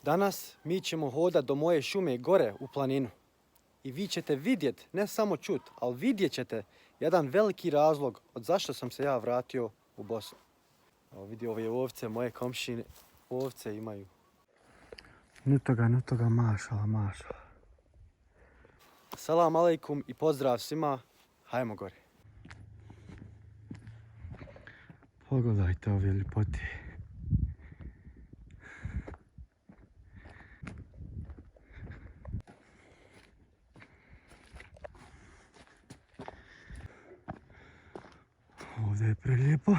Danas mi ćemo hodati do moje šume gore u planinu. I vi ćete vidjeti, ne samo čut, ali vidjet ćete jedan veliki razlog od zašto sam se ja vratio u Bosnu. Evo vidi ove ovce, moje komšine, ovce imaju. Nutoga, mašala. Salam alejkum i pozdrav svima, hajmo gore. Pogledajte ove ljepote. Ovdje je prelijepo.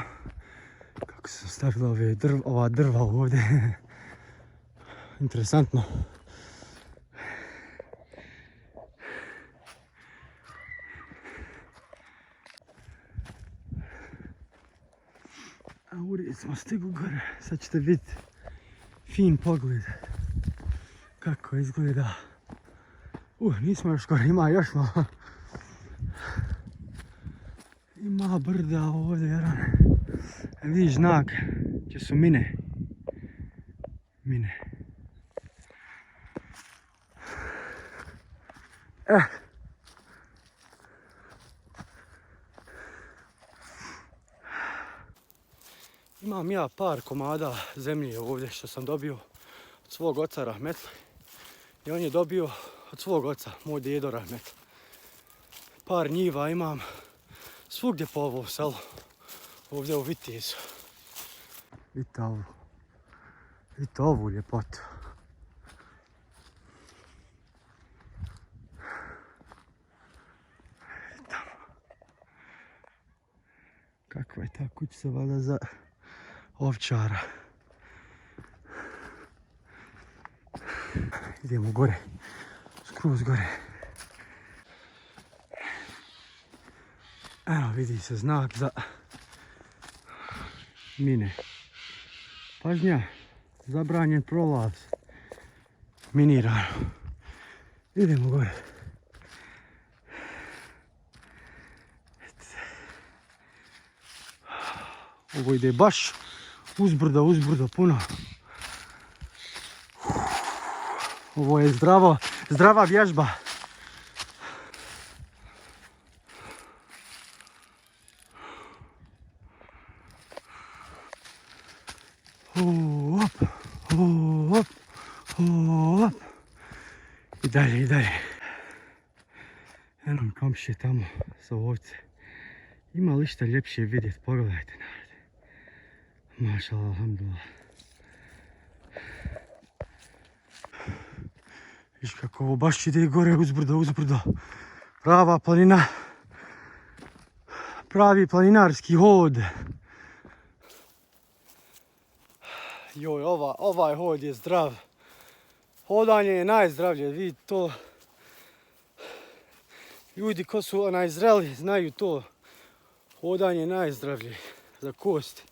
Kako su stavili ova drva ovdje. Interesantno. A ured smo stigli gore. Sad ćete vidjeti fin pogled. Kako izgleda. Nismo još gore, ima još malo. Ima brda ovdje, jedan. Vidiš znak, gdje su mine. Imam ja par komada zemlje ovdje što sam dobio od svog oca Rahmetli. I on je dobio od svog oca, moj djedo Rahmetli. Par njiva imam svugdje po ovom selu. Ovdje u Vitezu. Vidite ovu ljepotu. Kakva je ta kućica valjda za ovčara. Idemo gore. Skroz gore. Evo vidi se znak za mine. Pažnja, zabranjen prolaz. Minirano. Idemo gore. Ovo ide baš uzbrdo puno. Ovo je zdrava vježba. Hop. I dalje. Eno komšije tamo sa ovce. Ima li šta ljepše vidjeti? Pogledajte narode. Mašala, alhamdulillah. Viš kako ovo baš ide gore uzbrdo. Prava planina. Pravi planinarski hod. Joj, ovaj hod je zdrav. Hodanje je najzdravlje, vidite to. Ljudi ko su najzreli znaju to. Hodanje je najzdravlje za kosti.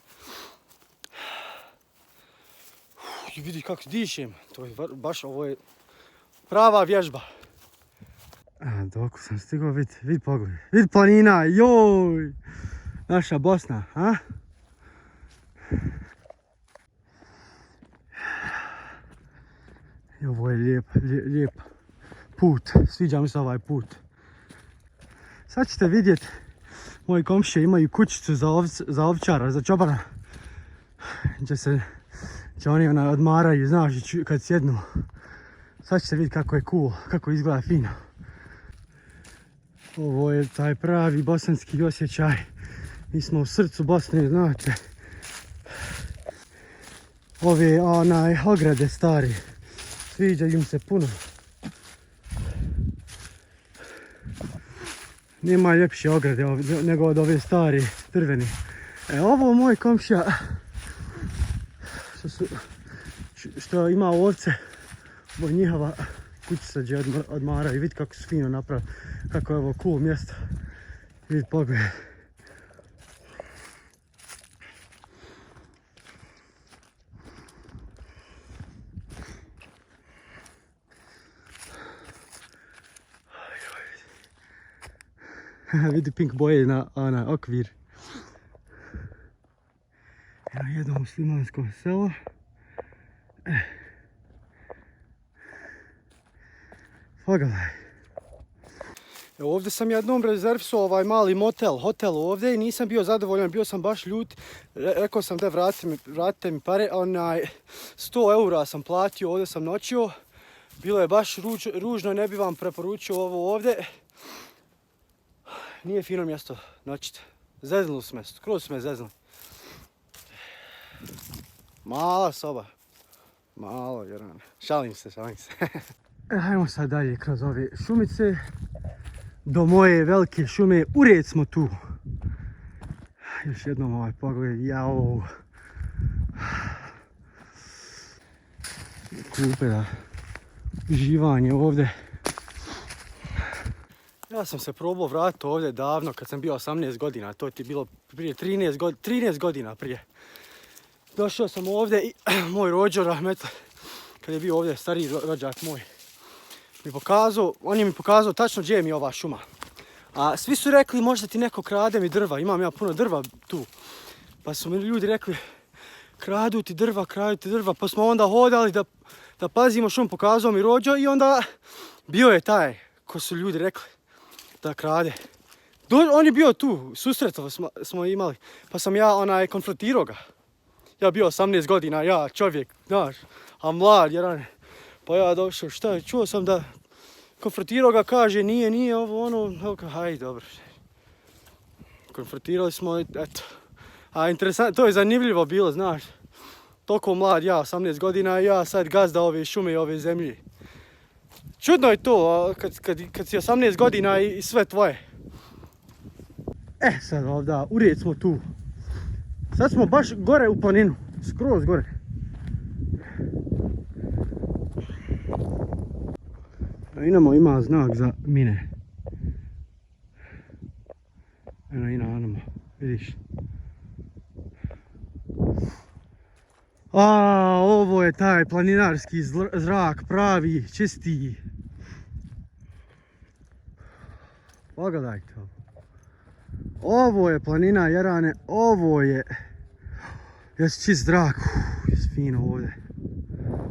Vidi kako dišem, to je baš ovo je prava vježba. Dok sam stigao, vidi pogled, vidi planina, joj! Naša Bosna, a? I ovo je lijep put, sviđa mi se ovaj put. Sad ćete vidjeti, moji komšije imaju kućicu za ovčara, za čobana. Gdje oni odmaraju, znaš, kad sjednu. Sad ćete vidjeti kako je cool, kako izgleda fino. Ovo je taj pravi bosanski osjećaj. Mi smo u srcu Bosne, znate. Ove ograde stari, sviđaju im se puno. Nema ljepše ograde nego od ove stari drveni. Ovo moj komšija što ima ovce, ovo je njihova kućica gdje odmaraju. Vidi kako su fino napravili, kako je ovo cool mjesto. Vidi pogled. Vidi pink boje na okvir. Evo jedno muslimansko selo. Pogledaj. Evo ovdje sam jednom rezervisao ovaj mali hotel ovdje i nisam bio zadovoljan, bio sam baš ljut. Rekao sam da vratite mi pare, 100 eura sam platio, ovdje sam noćio. Bilo je baš ružno, ne bi vam preporučio ovo ovdje. Nije fino mjesto noćite. Zeznuli smo, skroz smo zeznuli. Mala soba. Malo, vjerujem. Šalim se. Hajmo sad dalje kroz ove šumice. Do moje velike šume. Ured smo tu. Još jednom ovaj pogled. Jao. Klupe da. Uživanje ovdje. Ja sam se probao vratiti ovdje davno kad sam bio 18 godina. To ti je bilo prije 13 godina prije. Došao sam ovdje i moj rođo Rahmet, kad je bio ovdje stariji rođak moj, on je mi pokazao tačno gdje mi je ova šuma. A svi su rekli možda ti neko krade mi drva, imam ja puno drva tu. Pa su mi ljudi rekli kradu ti drva, pa smo onda hodali da pazimo šumu, pokazao mi rođo i onda bio je taj ko su ljudi rekli da krade. On je bio tu, susretov smo imali, pa sam ja konfrontirao ga. Ja bio 18 godina, ja čovjek, znaš, a mlad, pa ja došao, čuo sam da konfrontirao ga, kaže nije ovo ono, hajde dobro. Konfrontirali smo, eto, a interesantno, to je zanimljivo bilo, znaš, toliko mlad, ja 18 godina, ja sad gazda ove šume i ove zemlje. Čudno je to, kad si 18 godina i sve tvoje. Sad ovdje, ured smo tu. Sad smo baš gore u planinu, skroz gore. Ima znak za mine. Eno, vidiš. Ovo je taj planinarski zrak, pravi, čisti. Pogledajte ovo. Ovo je planina Jarane, ovo je čist zrak, je fino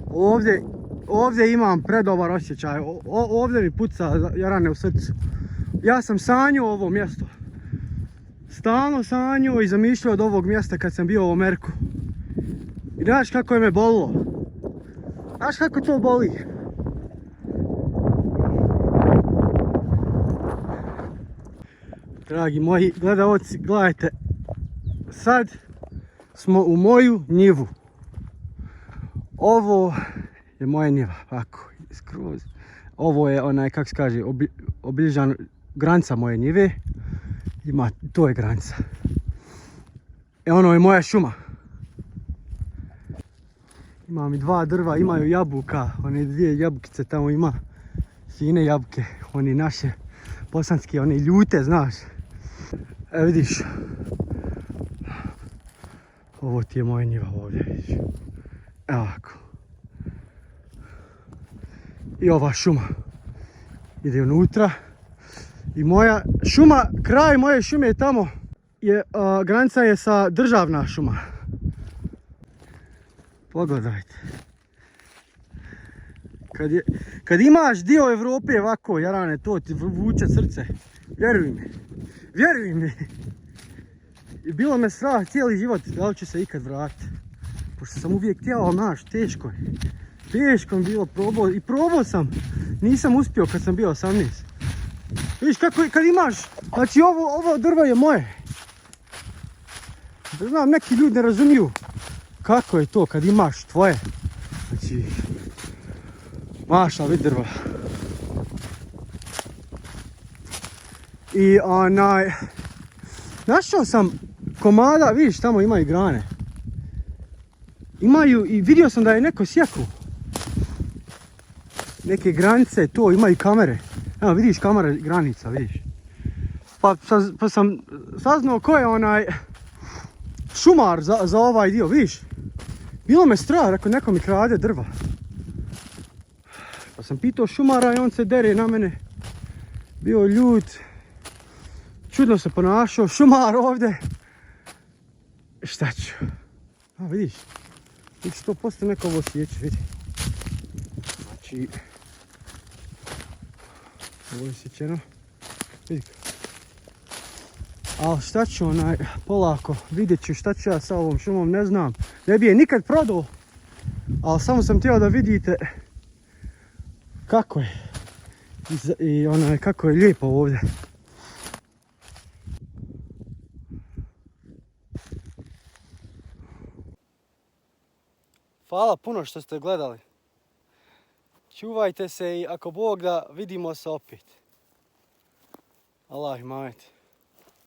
ovdje. Ovdje imam predobar osjećaj, ovdje mi puca Jarane u srcu. Ja sam sanjao ovo mjesto. Stalno sanjao i zamišljao od ovog mjesta kad sam bio u Ameriku. I znaš kako je me bolilo? Znaš kako to boli? Dragi moji gledaoci, gledajte, sad smo u moju njivu. Ovo je moja njiva, ovako, skroz. Ovo je kako se kaže, obilježena granica moje njive. To je granica. Ono je moja šuma. Imam i 2 drva, imaju jabuka, one 2 jabukice tamo ima. Fine jabuke, one naše bosanske, one ljute, znaš. Vidiš. Ovo ti je moja njiva ovdje, vidiš. Evo ovako. I ova šuma ide unutra. I moja šuma, kraj moje šume je tamo, granica je sa državna šuma. Pogledajte. Kad imaš dio Evrope ovako, Jarane, to ti vuče srce. Vjeruj mi. I bilo me strah cijeli život da li ću se ikad vratiti. Pošto sam uvijek htjela, znaš, teško je. Teško mi bilo, probao sam. Nisam uspio kad sam bio 18. Vidiš kad imaš, znači ovo drvo je moje. Znam, neki ljudi ne razumiju kako je to kad imaš tvoje. Znači, maša, vidi drva. I našao sam komada, vidiš tamo imaju grane. Imaju i vidio sam da je neko sjekao. Neke granice, to imaju kamere. Evo vidiš kamere granica, vidiš. Pa sam saznao ko je šumar za ovaj dio, vidiš. Bilo me strah, rekao neko mi krade drva. Pa sam pitao šumara i on se dere na mene. Bio ljut. Čudno se ponašao, šumar ovdje. Šta ću? Vidiš. Vidiš, 100% neko ovo sjeće, vidi. Znači, Ovo je sjećeno. Vidi. Ali šta ću polako, vidjet ću šta ću ja sa ovom šumom, ne znam. Ne bi je nikad prodao, ali samo sam htio da vidite kako je. I kako je lijepo ovdje. Hvala puno što ste gledali. Čuvajte se i ako Bog da, vidimo se opet. Allah imamet.